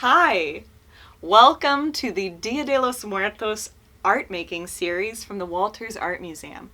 Hi! Welcome to the Dia de los Muertos art making series from the Walters Art Museum.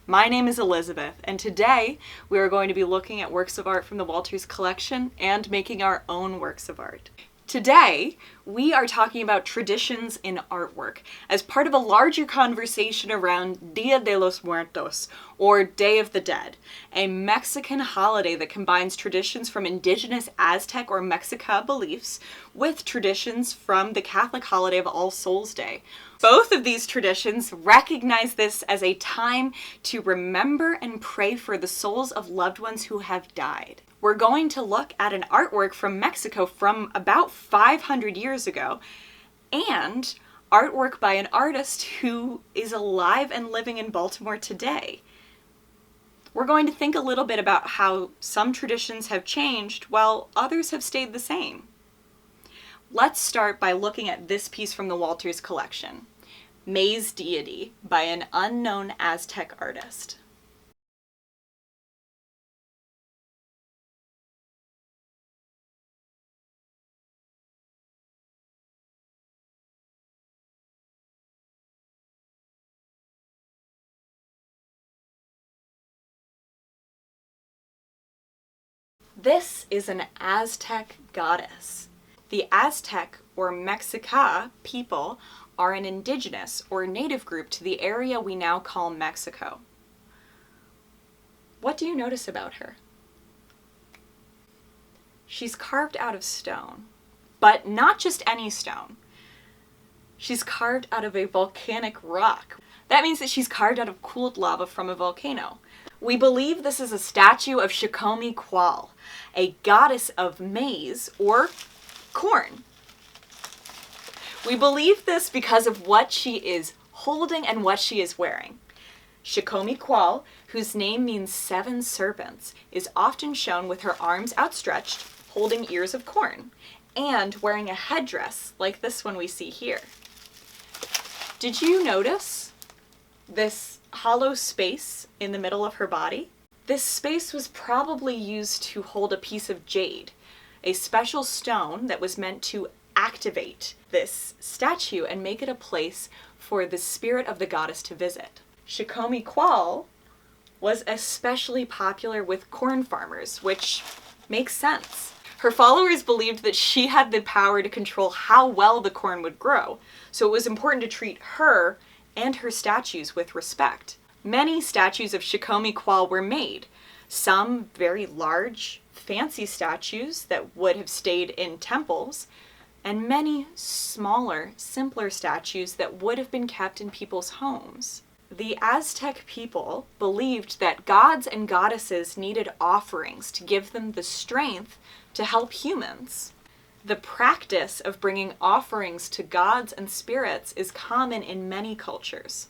My name is Elizabeth, and today we are going to be looking at works of art from the Walters collection and making our own works of art. Today, we are talking about traditions in artwork as part of a larger conversation around Dia de los Muertos, or Day of the Dead, a Mexican holiday that combines traditions from indigenous Aztec or Mexica beliefs with traditions from the Catholic holiday of All Souls Day. Both of these traditions recognize this as a time to remember and pray for the souls of loved ones who have died. We're going to look at an artwork from Mexico from about 500 years ago, and artwork by an artist who is alive and living in Baltimore today. We're going to think a little bit about how some traditions have changed while others have stayed the same. Let's start by looking at this piece from the Walters collection, Maize Deity by an unknown Aztec artist. This is an Aztec goddess. The Aztec or Mexica people are an indigenous or native group to the area we now call Mexico. What do you notice about her? She's carved out of stone, but not just any stone. She's carved out of a volcanic rock. That means that she's carved out of cooled lava from a volcano. We believe this is a statue of Xicomiqual, a goddess of maize or corn. We believe this because of what she is holding and what she is wearing. Xicomiqual, whose name means 7 serpents, is often shown with her arms outstretched, holding ears of corn, and wearing a headdress like this one we see here. Did you notice this hollow space in the middle of her body? This space was probably used to hold a piece of jade, a special stone that was meant to activate this statue and make it a place for the spirit of the goddess to visit. Xicomiqual was especially popular with corn farmers, which makes sense. Her followers believed that she had the power to control how well the corn would grow, so it was important to treat her and her statues with respect. Many statues of Xicomiqual were made, some very large, fancy statues that would have stayed in temples, and many smaller, simpler statues that would have been kept in people's homes. The Aztec people believed that gods and goddesses needed offerings to give them the strength to help humans. The practice of bringing offerings to gods and spirits is common in many cultures.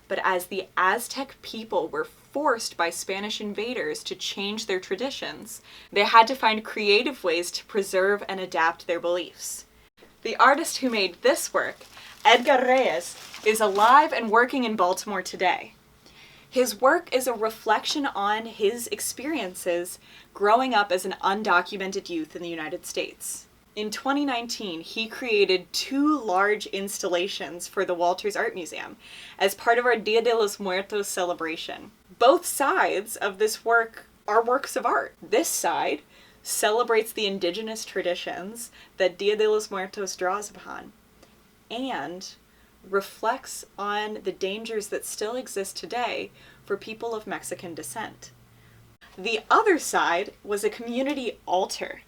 But as the Aztec people were forced by Spanish invaders to change their traditions, they had to find creative ways to preserve and adapt their beliefs. The artist who made this work, Edgar Reyes, is alive and working in Baltimore today. His work is a reflection on his experiences growing up as an undocumented youth in the United States. In 2019, he created 2 large installations for the Walters Art Museum as part of our Dia de los Muertos celebration. Both sides of this work are works of art. This side celebrates the indigenous traditions that Dia de los Muertos draws upon and reflects on the dangers that still exist today for people of Mexican descent. The other side was a community altar,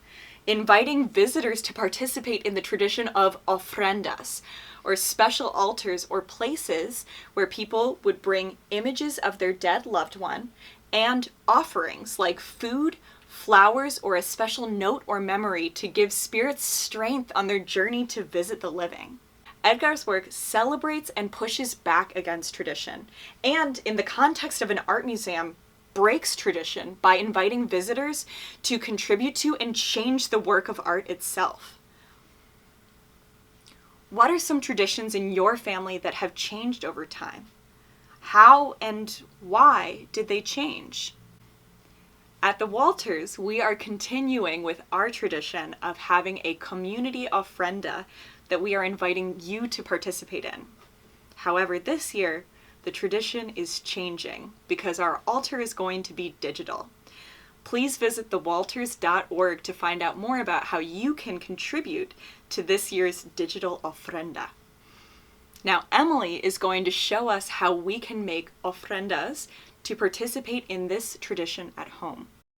inviting visitors to participate in the tradition of ofrendas, or special altars or places where people would bring images of their dead loved one and offerings like food, flowers, or a special note or memory to give spirits strength on their journey to visit the living. Edgar's work celebrates and pushes back against tradition, and in the context of an art museum, breaks tradition by inviting visitors to contribute to and change the work of art itself. What are some traditions in your family that have changed over time? How and why did they change? At the Walters, we are continuing with our tradition of having a community ofrenda that we are inviting you to participate in. However, this year, the tradition is changing because our altar is going to be digital. Please visit thewalters.org to find out more about how you can contribute to this year's digital ofrenda. Now, Emily is going to show us how we can make ofrendas to participate in this tradition at home.